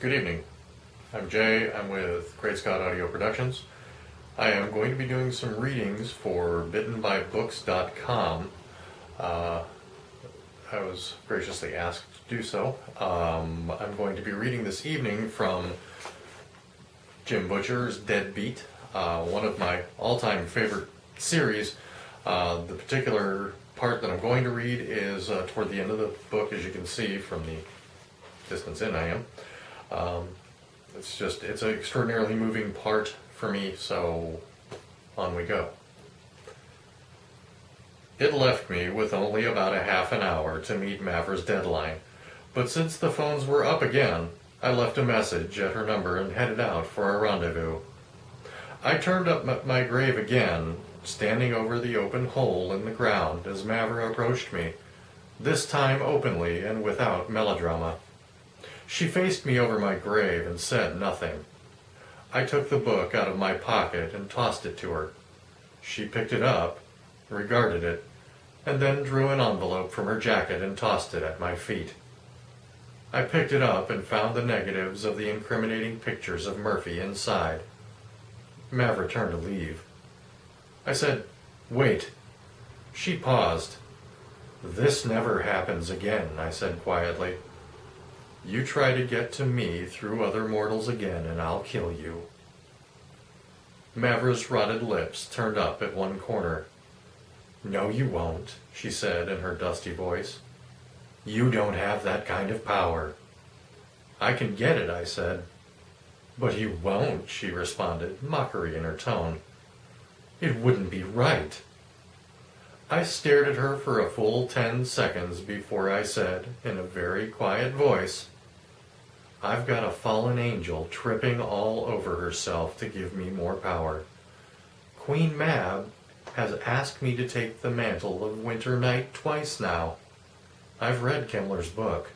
Good evening. I'm Jay. I'm with Great Scott Audio Productions. I am going to be doing some readings for bittenbybooks.com. I was graciously asked to do so. I'm going to be reading this evening from Jim Butcher's Deadbeat, one of my all-time favorite series. The particular part that I'm going to read is toward the end of the book, as you can see from the distance in I am. It's an extraordinarily moving part for me, so on we go. It left me with only about a half an hour to meet Mavra's deadline, but since the phones were up again, I left a message at her number and headed out for a rendezvous. I turned up my grave again, standing over the open hole in the ground as Mavra approached me, this time openly and without melodrama. She faced me over my grave and said nothing. I took the book out of my pocket and tossed it to her. She picked it up, regarded it, and then drew an envelope from her jacket and tossed it at my feet. I picked it up and found the negatives of the incriminating pictures of Murphy inside. Mavra turned to leave. I said, "Wait." She paused. "This never happens again," I said quietly. "You try to get to me through other mortals again, and I'll kill you." Mavra's rotted lips turned up at one corner. "No, you won't," she said in her dusty voice. "You don't have that kind of power." "I can get it," I said. "But you won't," she responded, mockery in her tone. "It wouldn't be right." I stared at her for a full 10 seconds before I said, in a very quiet voice, "I've got a fallen angel tripping all over herself to give me more power. Queen Mab has asked me to take the mantle of Winter Knight twice now. I've read Kimmler's book.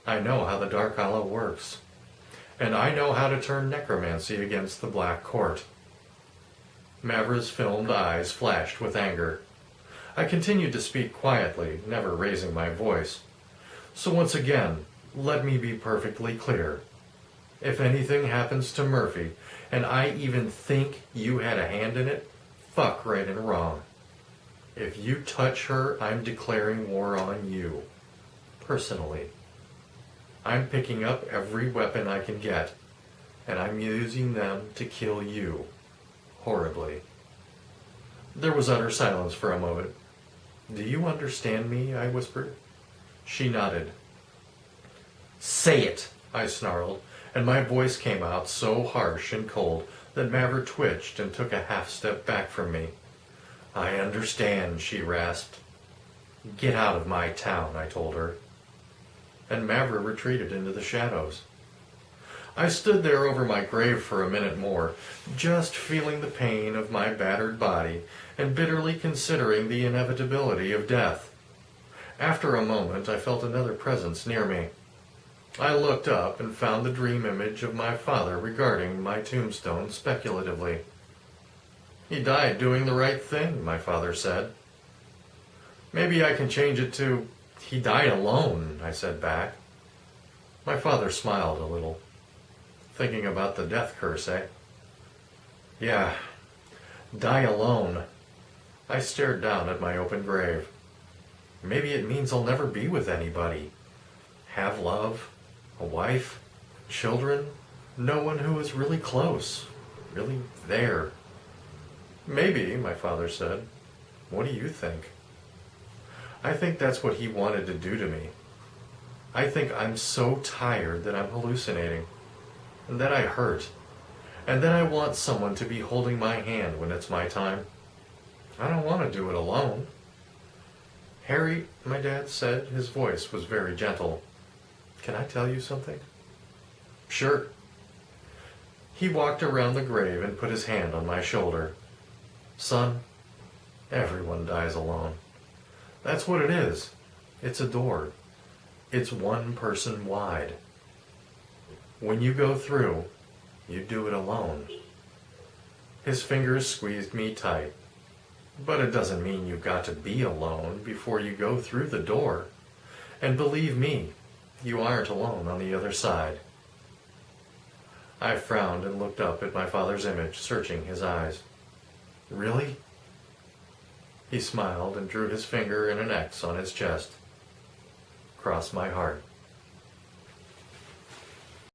I know how the Dark Hollow works. And I know how to turn necromancy against the Black Court." Mavra's filmed eyes flashed with anger. I continued to speak quietly, never raising my voice. "So once again, let me be perfectly clear. If anything happens to Murphy, and I even think you had a hand in it, fuck right and wrong. If you touch her, I'm declaring war on you. Personally. I'm picking up every weapon I can get, and I'm using them to kill you. Horribly." There was utter silence for a moment. "Do you understand me?" I whispered. She nodded. "Say it," I snarled, and my voice came out so harsh and cold that Mavra twitched and took a half step back from me. "I understand," she rasped. "Get out of my town," I told her. And Mavra retreated into the shadows. I stood there over my grave for a minute more, just feeling the pain of my battered body and bitterly considering the inevitability of death. After a moment, I felt another presence near me. I looked up and found the dream image of my father regarding my tombstone speculatively. "He died doing the right thing," my father said. "Maybe I can change it to, 'He died alone,'" I said back. My father smiled a little. "Thinking about the death curse, eh?" "Yeah, die alone." I stared down at my open grave. Maybe it means I'll never be with anybody. Have love, a wife, children, no one who is really close, really there. "Maybe," my father said. "What do you think?" "I think that's what he wanted to do to me. I think I'm so tired that I'm hallucinating, and that I hurt, and that I want someone to be holding my hand when it's my time. I don't want to do it alone." "Harry," my dad said, his voice was very gentle, "can I tell you something?" "Sure." He walked around the grave and put his hand on my shoulder. "Son, everyone dies alone. That's what it is. It's a door. It's one person wide. When you go through, you do it alone." His fingers squeezed me tight. "But it doesn't mean you've got to be alone before you go through the door. And believe me, you aren't alone on the other side. I frowned and looked up at my father's image, searching his eyes. Really? He smiled and drew his finger in an X on his chest. Cross my heart.